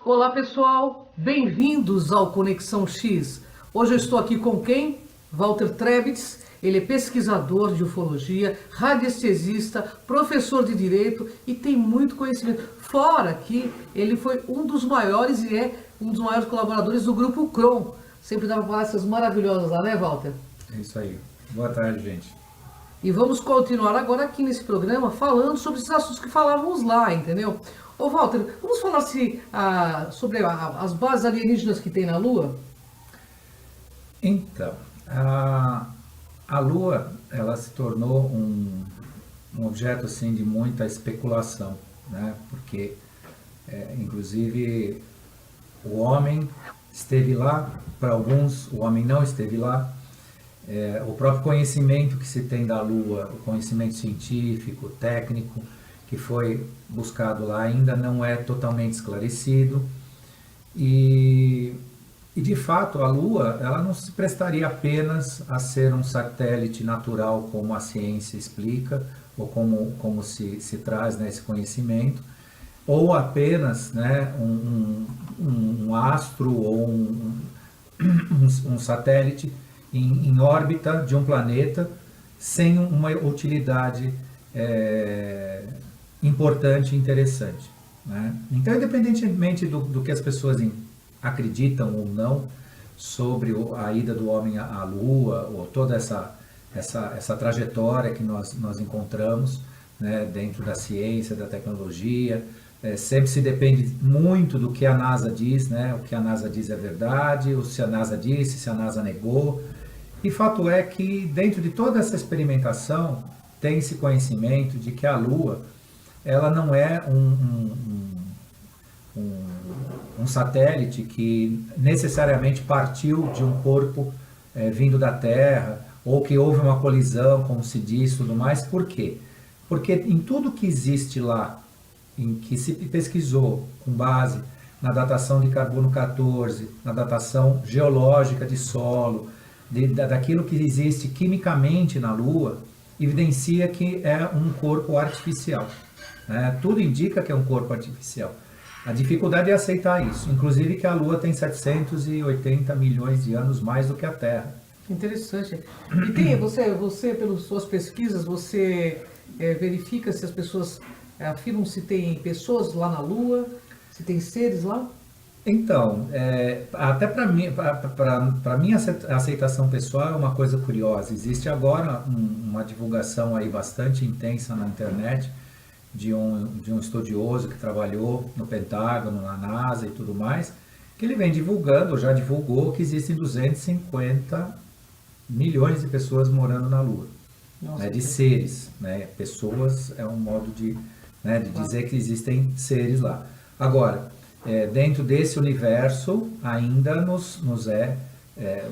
Olá pessoal, bem-vindos ao Conexão X. Hoje eu estou aqui com quem? Walter Trebitz, ele é pesquisador de ufologia, radiestesista, professor de direito e tem muito conhecimento. Fora que ele foi um dos maiores e é um dos maiores colaboradores do Grupo Cron. Sempre dava palestras maravilhosas lá, né, Walter? É isso aí. Boa tarde, gente. E vamos continuar agora aqui nesse programa falando sobre esses assuntos que falávamos lá, entendeu? Ô Walter, vamos falar sobre as bases alienígenas que tem na Lua? Então, a Lua, ela se tornou um objeto assim de muita especulação, né? Porque, inclusive, o homem esteve lá, para alguns o homem não esteve lá. O próprio conhecimento que se tem da Lua, o conhecimento científico, técnico, que foi buscado lá ainda não é totalmente esclarecido e de fato a Lua ela não se prestaria apenas a ser um satélite natural como a ciência explica ou como se traz, né, esse conhecimento, ou apenas, né, um astro ou um satélite em órbita de um planeta sem uma utilidade importante e interessante, né? Então, independentemente do que as pessoas acreditam ou não sobre a ida do homem à Lua, ou toda essa trajetória que nós encontramos, né, dentro da ciência, da tecnologia, sempre se depende muito do que a NASA diz, né? O que a NASA diz é verdade, ou se a NASA disse, se a NASA negou. E fato é que dentro de toda essa experimentação tem esse conhecimento de que a Lua ela não é um satélite que necessariamente partiu de um corpo vindo da Terra, ou que houve uma colisão, como se diz, tudo mais. Por quê? Porque em tudo que existe lá, em que se pesquisou com base na datação de carbono 14, na datação geológica de solo, daquilo que existe quimicamente na Lua, evidencia que é um corpo artificial. Tudo indica que é um corpo artificial. A dificuldade é aceitar isso, inclusive que a Lua tem 780 milhões de anos mais do que a Terra. Interessante. E tem, você pelas suas pesquisas, você verifica se as pessoas afirmam se tem pessoas lá na Lua, se tem seres lá? Então, até para minha aceitação pessoal é uma coisa curiosa. Existe agora uma divulgação aí bastante intensa na internet de um estudioso que trabalhou no Pentágono, na NASA e tudo mais, que ele vem divulgando, já divulgou que existem 250 milhões de pessoas morando na Lua. Nossa, né, de seres, né? Pessoas é um modo de dizer que existem seres lá. Agora, dentro desse universo ainda nos é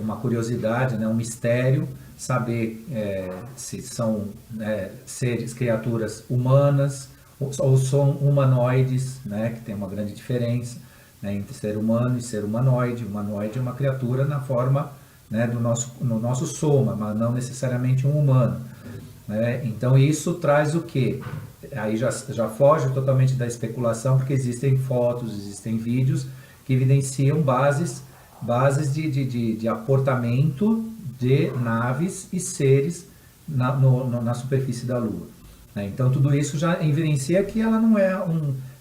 uma curiosidade, né, um mistério, saber se são seres, criaturas humanas ou são humanoides, né, que tem uma grande diferença, né, entre ser humano e ser humanoide. Humanoide é uma criatura na forma, né, no nosso soma, mas não necessariamente um humano, né? Então isso traz o quê? Aí já foge totalmente da especulação, porque existem fotos, existem vídeos que evidenciam bases de aportamento de naves e seres na superfície da Lua. Então tudo isso já evidencia que ela não é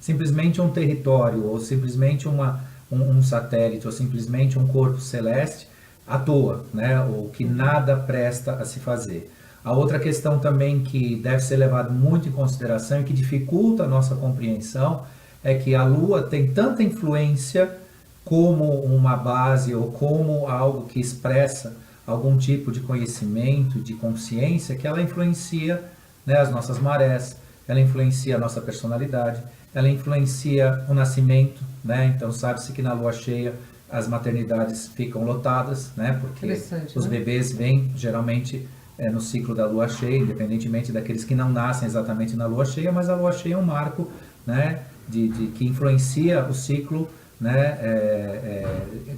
simplesmente um território, ou simplesmente um satélite, ou simplesmente um corpo celeste à toa, né? Ou que nada presta a se fazer. A outra questão também que deve ser levada muito em consideração e que dificulta a nossa compreensão é que a Lua tem tanta influência como uma base ou como algo que expressa algum tipo de conhecimento, de consciência, que ela influencia, né, as nossas marés, ela influencia a nossa personalidade, ela influencia o nascimento, né? Então sabe-se que na lua cheia as maternidades ficam lotadas, né? Porque os bebês vêm geralmente no ciclo da lua cheia, independentemente daqueles que não nascem exatamente na lua cheia, mas a lua cheia é um marco, né, que influencia o ciclo, né,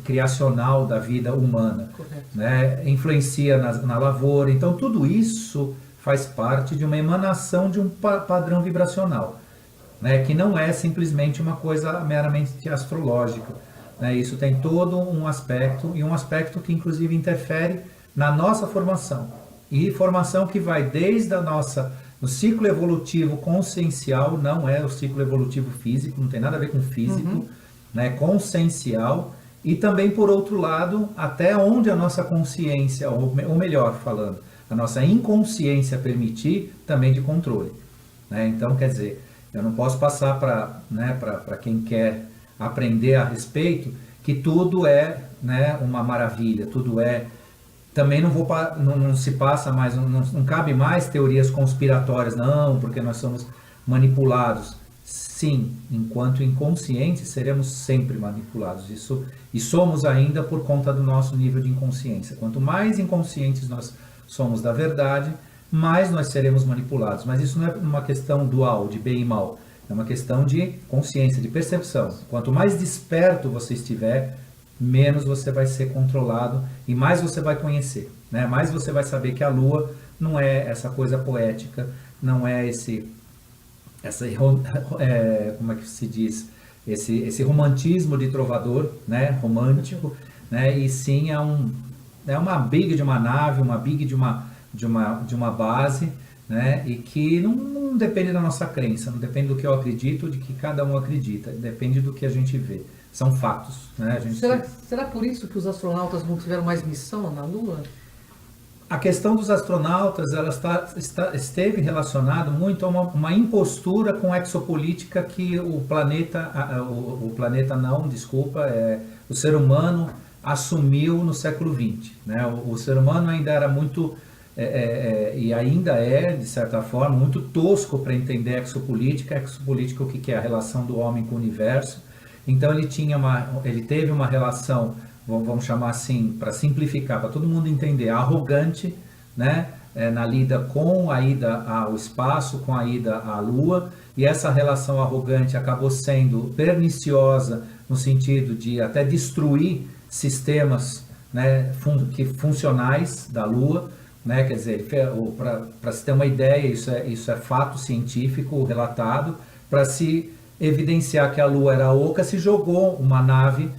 criacional da vida humana, né, influencia na lavoura. Então tudo isso faz parte de uma emanação de um padrão vibracional. né, que não é simplesmente uma coisa meramente astrológica, né? Isso tem todo um aspecto, e um aspecto que inclusive interfere na nossa formação. E formação que vai desde a nossa, o ciclo evolutivo consciencial, não é o ciclo evolutivo físico, não tem nada a ver com físico, né, consciencial, e também, por outro lado, até onde a nossa consciência, ou melhor falando, a nossa inconsciência permitir, também de controle, né? Então, quer dizer, eu não posso passar para, né, para quem quer aprender a respeito que tudo é, né, uma maravilha, tudo é. Também não se passa mais, não cabe mais teorias conspiratórias, não, porque nós somos manipulados. Sim, enquanto inconscientes, seremos sempre manipulados. Isso, e somos ainda por conta do nosso nível de inconsciência. Quanto mais inconscientes nós somos da verdade, mais nós seremos manipulados. Mas isso não é uma questão dual, de bem e mal. É uma questão de consciência, de percepção. Quanto mais desperto você estiver, menos você vai ser controlado e mais você vai conhecer, né? Mais você vai saber que a Lua não é essa coisa poética, não é como é que se diz, esse romantismo de trovador, né? Romântico, né? E sim é uma big de uma nave, uma big de uma base, né? E que não depende da nossa crença, não depende do que eu acredito, de que cada um acredita, depende do que a gente vê. São fatos, né? Será por isso que os astronautas não tiveram mais missão na Lua? A questão dos astronautas, ela esteve relacionada muito a uma impostura com a exopolítica que o planeta não, desculpa, o ser humano assumiu no século XX, né? O ser humano ainda era muito, e ainda é, de certa forma, muito tosco para entender a exopolítica. A exopolítica, o que é? A relação do homem com o universo. Então ele teve uma relação, vamos chamar assim, para simplificar, para todo mundo entender, arrogante, né? Na lida com a ida ao espaço, com a ida à Lua, e essa relação arrogante acabou sendo perniciosa no sentido de até destruir sistemas, né, funcionais da Lua, né? Quer dizer, para se ter uma ideia, isso é fato científico relatado, para se evidenciar que a Lua era oca, se jogou uma nave,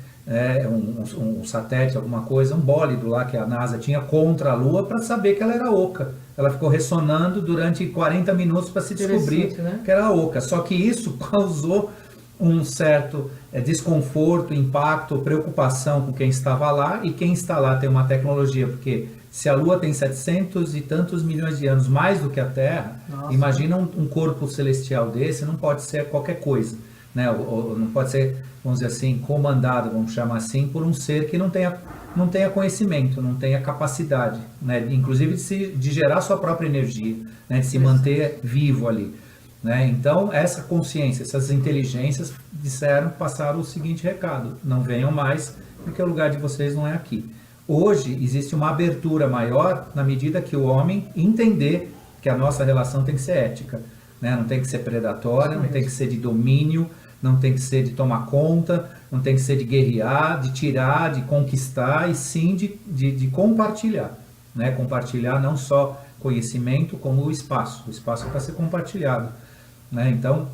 um satélite, alguma coisa, um bólido lá que a NASA tinha contra a Lua para saber que ela era oca. Ela ficou ressonando durante 40 minutos para se descobrir, né, que era oca. Só que isso causou um certo desconforto, impacto, preocupação com quem estava lá, e quem está lá tem uma tecnologia, porque se a Lua tem 700 e tantos milhões de anos mais do que a Terra, nossa, imagina um corpo celestial desse, não pode ser qualquer coisa, né? Ou não pode ser, vamos dizer assim, comandado, vamos chamar assim, por um ser que não tenha conhecimento, não tenha capacidade, né? Inclusive de gerar sua própria energia, né? De se manter vivo ali, né? Então, essa consciência, essas inteligências passaram o seguinte recado: não venham mais, porque o lugar de vocês não é aqui. Hoje existe uma abertura maior na medida que o homem entender que a nossa relação tem que ser ética, né? Não tem que ser predatória, não tem que ser de domínio, não tem que ser de tomar conta, não tem que ser de guerrear, de tirar, de conquistar, e sim de compartilhar, né? Compartilhar não só conhecimento, como o espaço é para ser compartilhado, né? Então,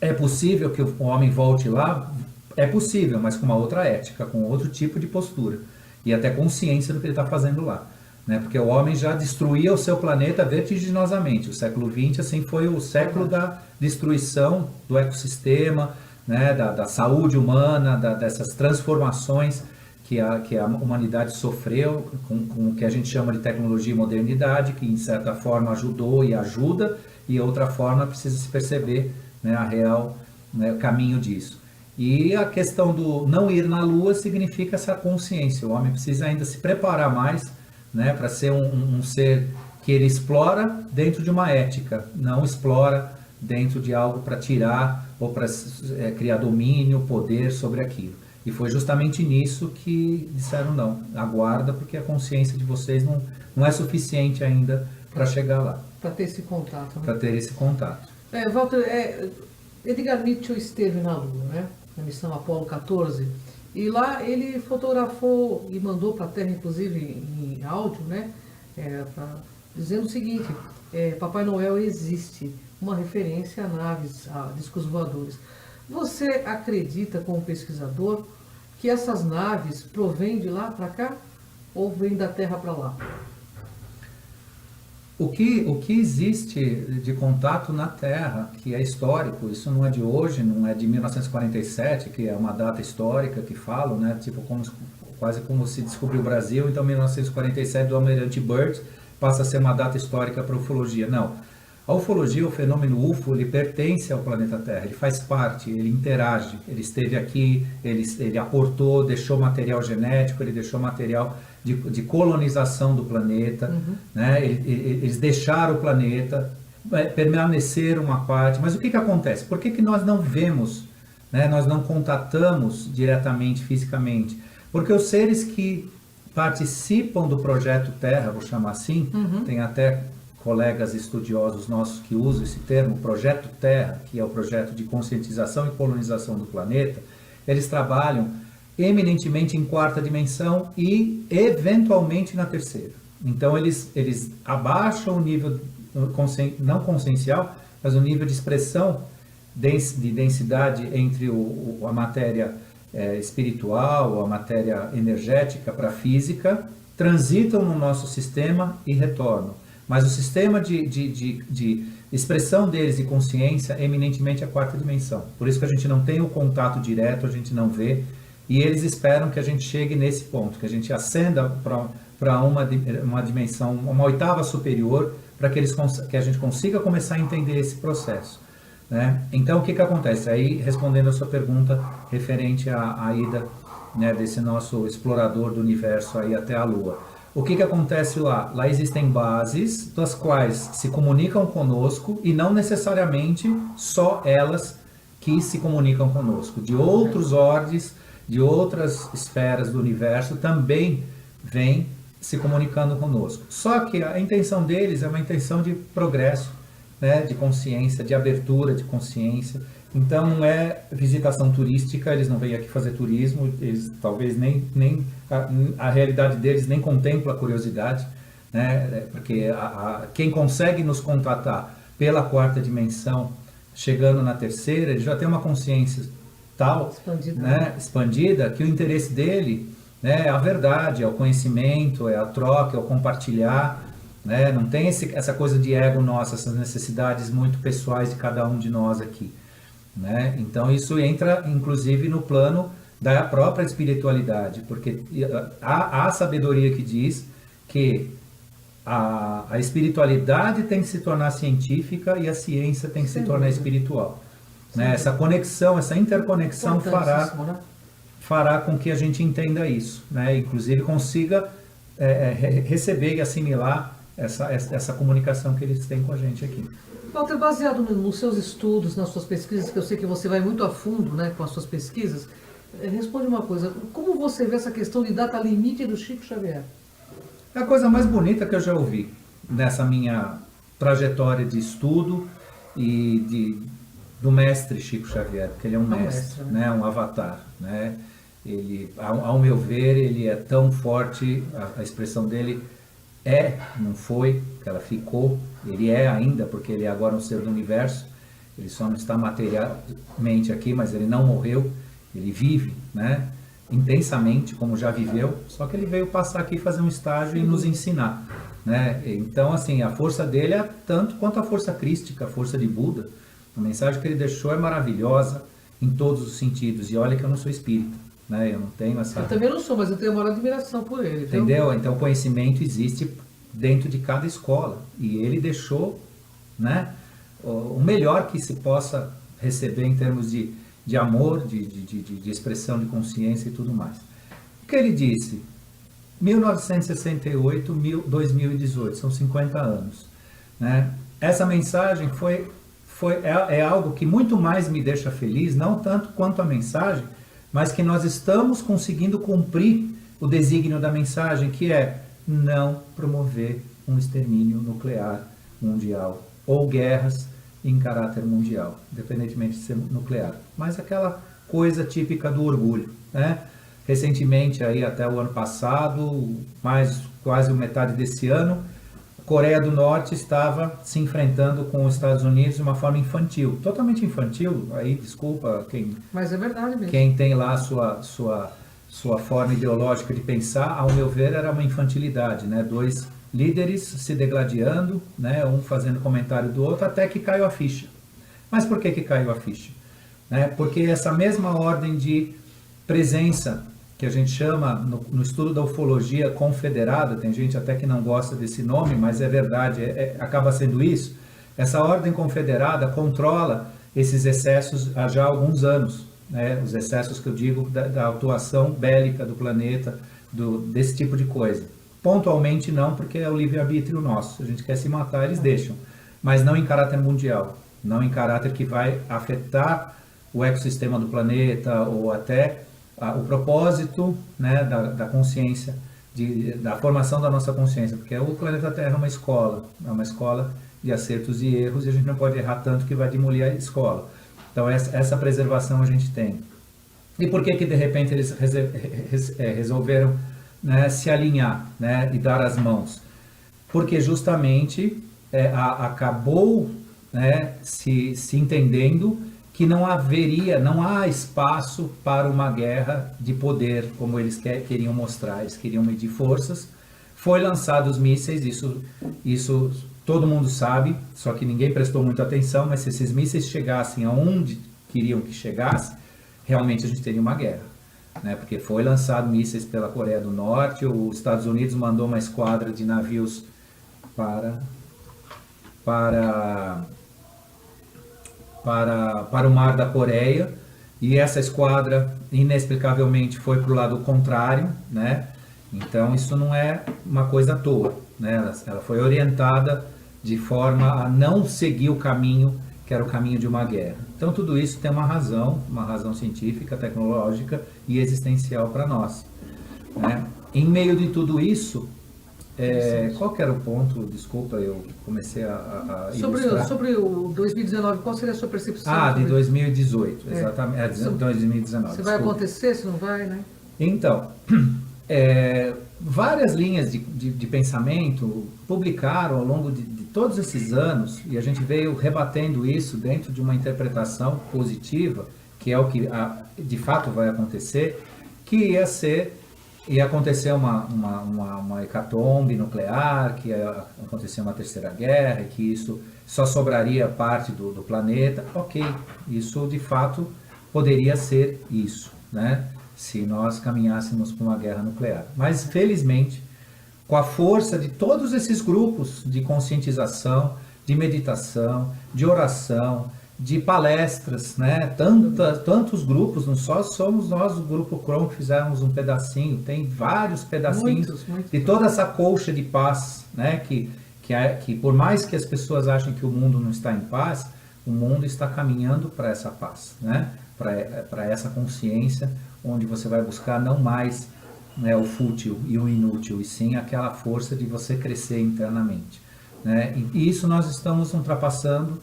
é possível que o homem volte lá? É possível, mas com uma outra ética, com outro tipo de postura, e até consciência do que ele está fazendo lá, né? Porque o homem já destruía o seu planeta vertiginosamente. O século XX assim, foi o século da destruição do ecossistema, né? Da saúde humana, dessas transformações que a humanidade sofreu com o que a gente chama de tecnologia e modernidade, que em certa forma ajudou e ajuda, e outra forma precisa se perceber, né, a real, né, caminho disso. E a questão do não ir na Lua significa essa consciência. O homem precisa ainda se preparar mais, né, para ser um ser que ele explora dentro de uma ética, não explora dentro de algo para tirar ou para criar domínio, poder sobre aquilo. E foi justamente nisso que disseram: não, aguarda, porque a consciência de vocês não é suficiente ainda para chegar lá. Para ter esse contato. Né? Para ter esse contato. Walter, Edgar Mitchell esteve na Lua, né? Na missão Apollo 14, e lá ele fotografou e mandou para a Terra, inclusive em áudio, né? Dizendo o seguinte: Papai Noel existe, uma referência a naves, a discos voadores. Você acredita, como pesquisador, que essas naves provêm de lá para cá ou vêm da Terra para lá? O que existe de contato na Terra, que é histórico, isso não é de hoje, não é de 1947, que é uma data histórica que falam, né? Tipo, quase como se descobriu o Brasil, então 1947 do Almirante Byrd passa a ser uma data histórica para a ufologia. Não. A ufologia, o fenômeno UFO, ele pertence ao planeta Terra, ele faz parte, ele interage, ele esteve aqui, ele aportou, deixou material genético, ele deixou material de colonização do planeta, né? Eles deixaram o planeta, permaneceram uma parte, mas o que acontece? Por que nós não vemos, né? Nós não contatamos diretamente, fisicamente? Porque os seres que participam do projeto Terra, vou chamar assim, tem até colegas estudiosos nossos que usam esse termo, Projeto Terra, que é o projeto de conscientização e colonização do planeta, eles trabalham eminentemente em quarta dimensão e eventualmente na terceira. Então eles abaixam o nível não consciencial, mas o nível de expressão de densidade entre a matéria espiritual, a matéria energética para a física, transitam no nosso sistema e retornam. Mas o sistema de expressão deles de consciência é eminentemente a quarta dimensão. Por isso que a gente não tem o contato direto, a gente não vê, e eles esperam que a gente chegue nesse ponto, que a gente ascenda para uma dimensão, uma oitava superior, para que a gente consiga começar a entender esse processo, né? Então, o que acontece? Aí, respondendo a sua pergunta referente à ida, né, desse nosso explorador do universo aí até a Lua. O que acontece lá? Lá existem bases das quais se comunicam conosco e não necessariamente só elas que se comunicam conosco. De outros ordens, de outras esferas do universo também vêm se comunicando conosco. Só que a intenção deles é uma intenção de progresso, né, de consciência, de abertura de consciência. Então não é visitação turística, eles não vêm aqui fazer turismo, eles talvez nem a realidade deles nem contempla a curiosidade, né? Porque quem consegue nos contatar pela quarta dimensão, chegando na terceira, ele já tem uma consciência tal, expandida, né? Expandida, que o interesse dele, né, é a verdade, é o conhecimento, é a troca, é o compartilhar, né? Não tem essa coisa de ego nosso, essas necessidades muito pessoais de cada um de nós aqui, né? Então isso entra inclusive no plano da própria espiritualidade, porque há sabedoria que diz que a espiritualidade tem que se tornar científica e a ciência tem que se tornar espiritual, né? Essa conexão, essa interconexão fará com que a gente entenda isso, né? Inclusive consiga receber e assimilar essa comunicação que eles têm com a gente aqui. Walter, baseado nos seus estudos, nas suas pesquisas, que eu sei que você vai muito a fundo, né, com as suas pesquisas, responde uma coisa: como você vê essa questão de data limite do Chico Xavier? É a coisa mais bonita que eu já ouvi nessa minha trajetória de estudo e do mestre Chico Xavier, porque ele é um mestre, né, um avatar, né? Ele, ao meu ver, ele é tão forte, a expressão dele não foi, que ela ficou, ele é ainda, porque ele é agora um ser do universo, ele só não está materialmente aqui, mas ele não morreu, ele vive, né, intensamente, como já viveu, só que ele veio passar aqui fazer um estágio e nos ensinar, né? Então, assim, a força dele é tanto quanto a força crística, a força de Buda. A mensagem que ele deixou é maravilhosa em todos os sentidos, e olha que eu não sou espírita, né? Eu não tenho essa... Eu também não sou, mas eu tenho a maior admiração por ele. Entendeu? Então o conhecimento existe dentro de cada escola, e ele deixou, né, o melhor que se possa receber em termos de amor, de expressão de consciência e tudo mais. O que ele disse? 1968, 2018, são 50 anos, né? Essa mensagem é algo que muito mais me deixa feliz, não tanto quanto a mensagem, mas que nós estamos conseguindo cumprir o desígnio da mensagem, que é não promover um extermínio nuclear mundial ou guerras em caráter mundial, independentemente de ser nuclear. Mas aquela coisa típica do orgulho, né? Recentemente, aí, até o ano passado, mais quase metade desse ano, Coreia do Norte estava se enfrentando com os Estados Unidos de uma forma infantil, totalmente infantil. Aí, desculpa Mas é verdade mesmo. quem tem lá a sua forma ideológica de pensar, ao meu ver, era uma infantilidade, né? Dois líderes se degladiando, né? Um fazendo comentário do outro, até que caiu a ficha. Mas por que caiu a ficha? Né? Porque essa mesma ordem de presença que a gente chama no estudo da ufologia confederada, tem gente até que não gosta desse nome, mas é verdade, acaba sendo isso. Essa ordem confederada controla esses excessos há já alguns anos, né? Os excessos que eu digo da atuação bélica do planeta, desse tipo de coisa. Pontualmente não, porque é o livre-arbítrio nosso. Se a gente quer se matar, eles deixam, mas não em caráter mundial, não em caráter que vai afetar o ecossistema do planeta ou até o propósito, né, da consciência, da formação da nossa consciência, porque o planeta Terra é uma escola de acertos e erros, e a gente não pode errar tanto que vai demolir a escola. Então essa preservação a gente tem. E por que de repente eles resolveram, né, se alinhar, né, e dar as mãos? Porque justamente acabou, né, se entendendo que não há espaço para uma guerra de poder, como eles queriam mostrar. Eles queriam medir forças. Foi lançado os mísseis, isso todo mundo sabe, só que ninguém prestou muita atenção, mas se esses mísseis chegassem aonde queriam que chegasse, realmente a gente teria uma guerra, né? Porque foi lançado mísseis pela Coreia do Norte, os Estados Unidos mandou uma esquadra de navios para o mar da Coreia, e essa esquadra inexplicavelmente foi para o lado contrário, né? Então isso não é uma coisa à toa, né? Ela foi orientada de forma a não seguir o caminho que era o caminho de uma guerra. Então tudo isso tem uma razão científica, tecnológica e existencial para nós, né? Em meio de tudo isso, qual que era o ponto? Desculpa, eu comecei a ilustrar. Sobre o 2019, qual seria a sua percepção? De 2018, exatamente. 2019. Se vai acontecer, se não vai, né? Então, várias linhas de pensamento publicaram ao longo de todos esses anos, e a gente veio rebatendo isso dentro de uma interpretação positiva, que é o que de fato vai acontecer, que ia acontecer uma hecatombe nuclear, que ia acontecer uma terceira guerra, e que isso só sobraria parte do planeta. Ok, isso de fato poderia ser isso, né? Se nós caminhássemos para uma guerra nuclear. Mas felizmente, com a força de todos esses grupos de conscientização, de meditação, de oração, de palestras, né? Tantos grupos, não só somos nós, o Grupo Chrome, que fizemos um pedacinho, tem vários pedacinhos muitos. de toda essa colcha de paz, né? Que por mais que as pessoas achem que o mundo não está em paz, o mundo está caminhando para essa paz, né? Para essa consciência, onde você vai buscar não mais, né, o fútil e o inútil, e sim aquela força de você crescer internamente, né? E isso nós estamos ultrapassando.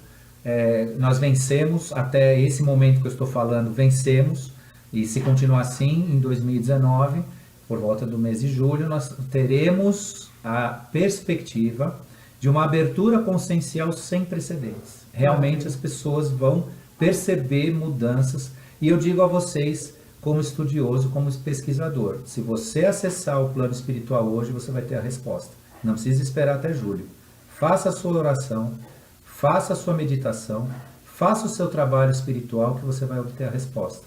Nós vencemos, até esse momento que eu estou falando, vencemos, e se continuar assim, em 2019, por volta do mês de julho, nós teremos a perspectiva de uma abertura consciencial sem precedentes. Realmente as pessoas vão perceber mudanças, e eu digo a vocês, como estudioso, como pesquisador, se você acessar o plano espiritual hoje, você vai ter a resposta. Não precisa esperar até julho. Faça a sua oração, faça a sua meditação, faça o seu trabalho espiritual, que você vai obter a resposta.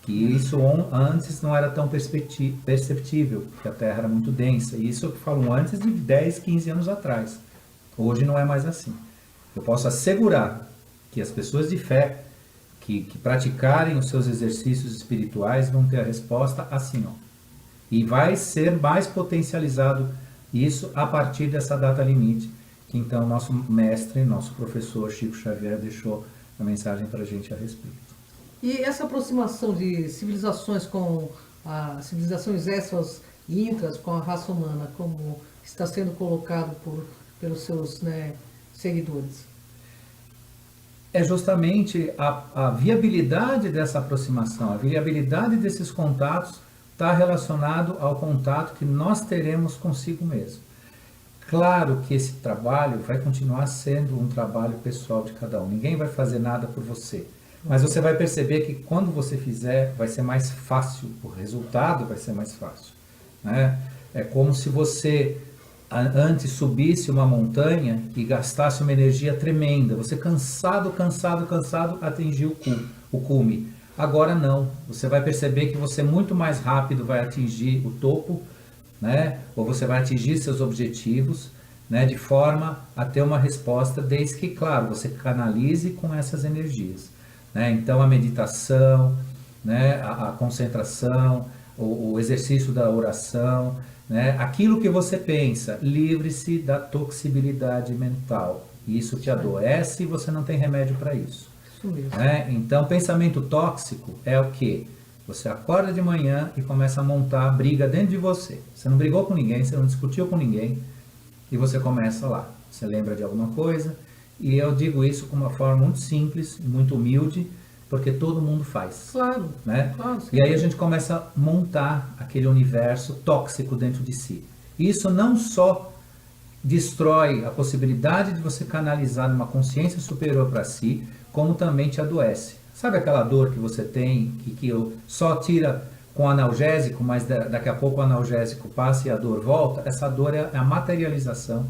Que isso antes não era tão perceptível, porque a Terra era muito densa. E isso eu falo antes de 10, 15 anos atrás. Hoje não é mais assim. Eu posso assegurar que as pessoas de fé que praticarem os seus exercícios espirituais vão ter a resposta assim, ó. E vai ser mais potencializado isso a partir dessa data limite, que então nosso mestre, nosso professor Chico Xavier deixou a mensagem para a gente a respeito. E essa aproximação de civilizações com civilizações extras e intras com a raça humana, como está sendo colocado pelos seus, né, seguidores? É justamente a viabilidade dessa aproximação, a viabilidade desses contatos está relacionado ao contato que nós teremos consigo mesmo. Claro que esse trabalho vai continuar sendo um trabalho pessoal de cada um. Ninguém vai fazer nada por você. Mas você vai perceber que quando você fizer, vai ser mais fácil, o resultado vai ser mais fácil, né? É como se você antes subisse uma montanha e gastasse uma energia tremenda. Você cansado, cansado, cansado, atingiu o cume. Agora não. Você vai perceber que você muito mais rápido vai atingir o topo, né? Ou você vai atingir seus objetivos, né? De forma a ter uma resposta, desde que, claro, você canalize com essas energias, né? Então a meditação, né? A concentração, o exercício da oração, né? Aquilo que você pensa, livre-se da toxibilidade mental. Isso te adoece e você não tem remédio para isso. Isso mesmo. Né? Então, pensamento tóxico é o quê? Você acorda de manhã e começa a montar briga dentro de você. Você não brigou com ninguém, você não discutiu com ninguém, e você começa lá. Você lembra de alguma coisa, e eu digo isso com uma forma muito simples, muito humilde, porque todo mundo faz. Claro. Né? Claro, E aí a gente começa a montar aquele universo tóxico dentro de si. Isso não só destrói a possibilidade de você canalizar uma consciência superior para si, como também te adoece. Sabe aquela dor que você tem, que só tira com analgésico, mas daqui a pouco o analgésico passa e a dor volta? Essa dor é a materialização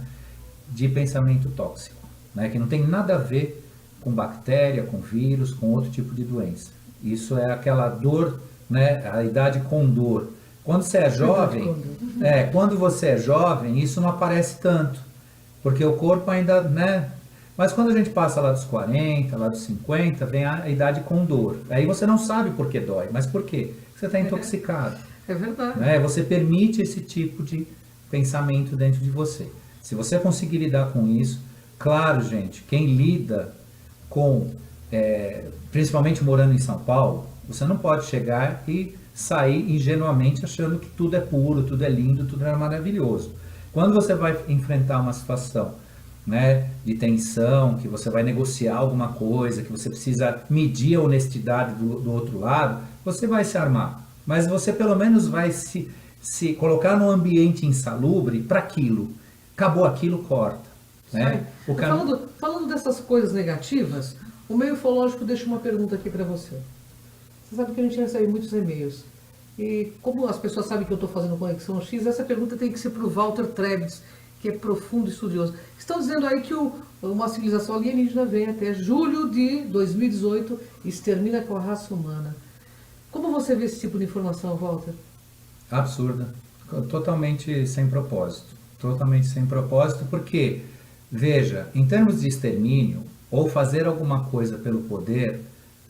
de pensamento tóxico, né? Que não tem nada a ver com bactéria, com vírus, com outro tipo de doença. Isso é aquela dor, né? A idade com dor. Quando você é jovem, quando você é jovem, isso não aparece tanto, porque o corpo ainda, né? Mas quando a gente passa lá dos 40, lá dos 50, vem a idade com dor. Aí você não sabe por que dói, mas por quê? Porque você está intoxicado. É verdade. Né? Você permite esse tipo de pensamento dentro de você. Se você conseguir lidar com isso, claro, gente, quem lida com, principalmente morando em São Paulo, você não pode chegar e sair ingenuamente achando que tudo é puro, tudo é lindo, tudo é maravilhoso. Quando você vai enfrentar uma situação, né, de tensão, que você vai negociar alguma coisa, que você precisa medir a honestidade do outro lado, você vai se armar. Mas você pelo menos vai se colocar num ambiente insalubre para aquilo. Acabou aquilo, corta. Né? Falando dessas coisas negativas, o meio ufológico deixa uma pergunta aqui para você. Você sabe que a gente recebe muitos e-mails. E como as pessoas sabem que eu estou fazendo Conexão X, essa pergunta tem que ser para o Walter Trebitz, que é profundo estudioso. Estão dizendo aí que uma civilização alienígena vem até julho de 2018 e extermina com a raça humana. Como você vê esse tipo de informação, Walter? Absurda. Totalmente sem propósito. Totalmente sem propósito, porque, veja, em termos de extermínio, ou fazer alguma coisa pelo poder,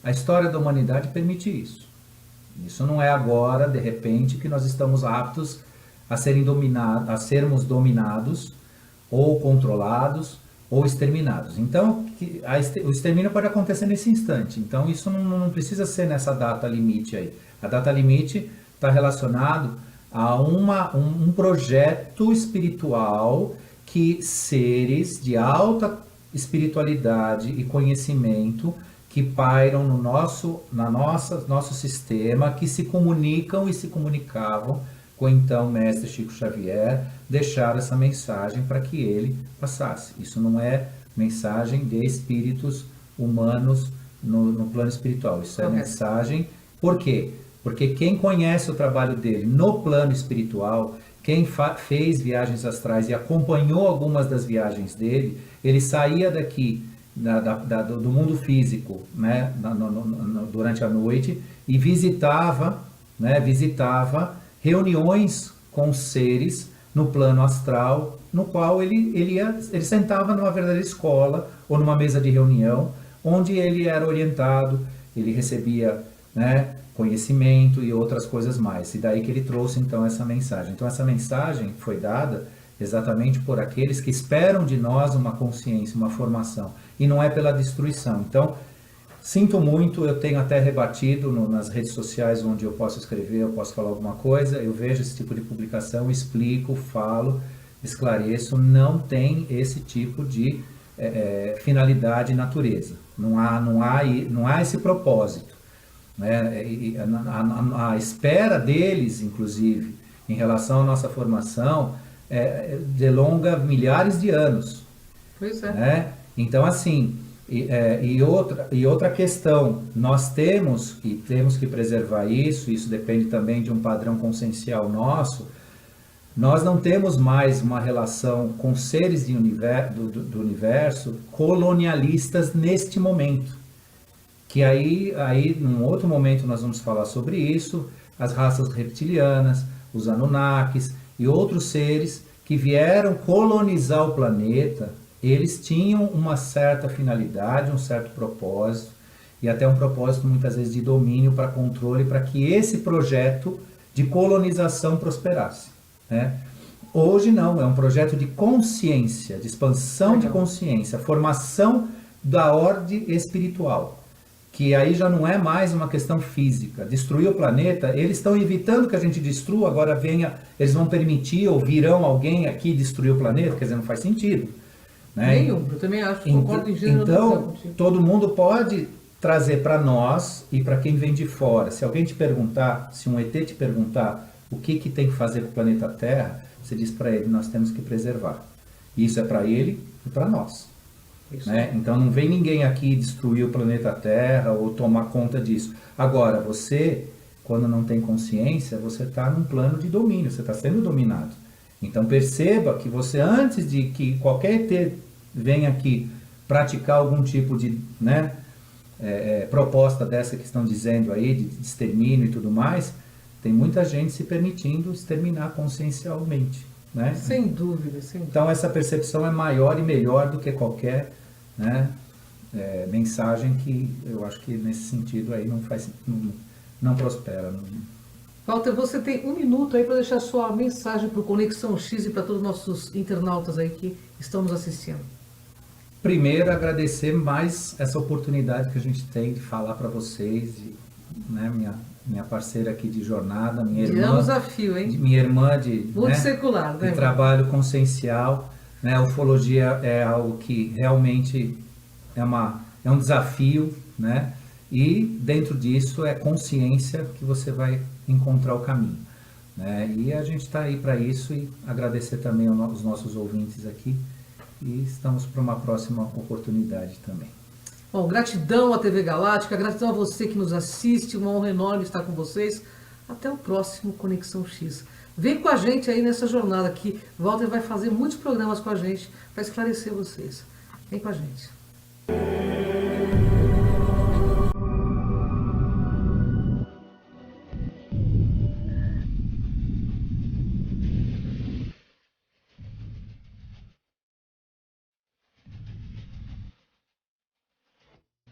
a história da humanidade permite isso. Isso não é agora, de repente, que nós estamos aptos a sermos dominados, ou controlados, ou exterminados. Então, o extermínio pode acontecer nesse instante. Então, isso não precisa ser nessa data limite aí. A data limite está relacionado a um projeto espiritual que seres de alta espiritualidade e conhecimento que pairam no nosso sistema, que se comunicam e se comunicavam com então mestre Chico Xavier, deixaram essa mensagem para que ele passasse. Isso não é mensagem de espíritos humanos no plano espiritual, isso é mensagem. Por quê? Porque quem conhece o trabalho dele no plano espiritual, quem fez viagens astrais e acompanhou algumas das viagens dele, ele saía daqui do mundo físico, né, durante a noite e visitava reuniões com seres no plano astral, no qual ele sentava numa verdadeira escola ou numa mesa de reunião, onde ele era orientado, ele recebia, né, conhecimento e outras coisas mais. E daí que ele trouxe então essa mensagem. Então essa mensagem foi dada exatamente por aqueles que esperam de nós uma consciência, uma formação, e não é pela destruição. Então, sinto muito, eu tenho até rebatido nas redes sociais onde eu posso escrever, eu posso falar alguma coisa, eu vejo esse tipo de publicação, explico, falo, esclareço, não tem esse tipo de finalidade e natureza. Não há esse propósito. Né? A espera deles, inclusive, em relação à nossa formação, delonga milhares de anos. Pois é. Né? Então, assim, e outra questão, nós temos que preservar isso depende também de um padrão consciencial nosso. Nós não temos mais uma relação com seres do universo colonialistas neste momento. Que aí, num outro momento, nós vamos falar sobre isso, as raças reptilianas, os Anunnakis e outros seres que vieram colonizar o planeta, eles tinham uma certa finalidade, um certo propósito, e até um propósito muitas vezes de domínio para controle, para que esse projeto de colonização prosperasse. Né? Hoje não, é um projeto de consciência, de expansão de consciência, formação da ordem espiritual, que aí já não é mais uma questão física. Destruir o planeta, eles estão evitando que a gente destrua, agora eles vão permitir ou virão alguém aqui destruir o planeta, quer dizer, não faz sentido. Né? Nenhum, eu também acho, concordo em gênero. Então, todo mundo pode trazer para nós e para quem vem de fora. Se alguém te perguntar, se um ET te perguntar o que tem que fazer com o planeta Terra, você diz para ele, nós temos que preservar. Isso é para ele e para nós. Né? Então não vem ninguém aqui destruir o planeta Terra ou tomar conta disso. Agora, você, quando não tem consciência, você está num plano de domínio, você está sendo dominado. Então perceba que você, antes de que qualquer ET venha aqui praticar algum tipo de proposta dessa que estão dizendo aí, de extermínio e tudo mais, tem muita gente se permitindo exterminar consciencialmente. Né? Sem dúvida, sem dúvida. Então essa percepção é maior e melhor do que qualquer mensagem que eu acho que nesse sentido aí não prospera. Walter, você tem 1 minuto aí para deixar sua mensagem para o Conexão X e para todos os nossos internautas aí que estão nos assistindo. Primeiro, agradecer mais essa oportunidade que a gente tem de falar para vocês, minha parceira aqui de jornada, minha irmã. É um desafio, hein? Minha irmã muito secular, né? De trabalho consciencial. Né? A ufologia é algo que realmente é um desafio, né? E dentro disso é consciência que você vai encontrar o caminho. Né? E a gente está aí para isso e agradecer também aos nossos ouvintes aqui. E estamos para uma próxima oportunidade também. Bom, gratidão à TV Galáctica, gratidão a você que nos assiste, uma honra enorme estar com vocês. Até o próximo Conexão X. Vem com a gente aí nessa jornada aqui. Walter vai fazer muitos programas com a gente para esclarecer vocês. Vem com a gente.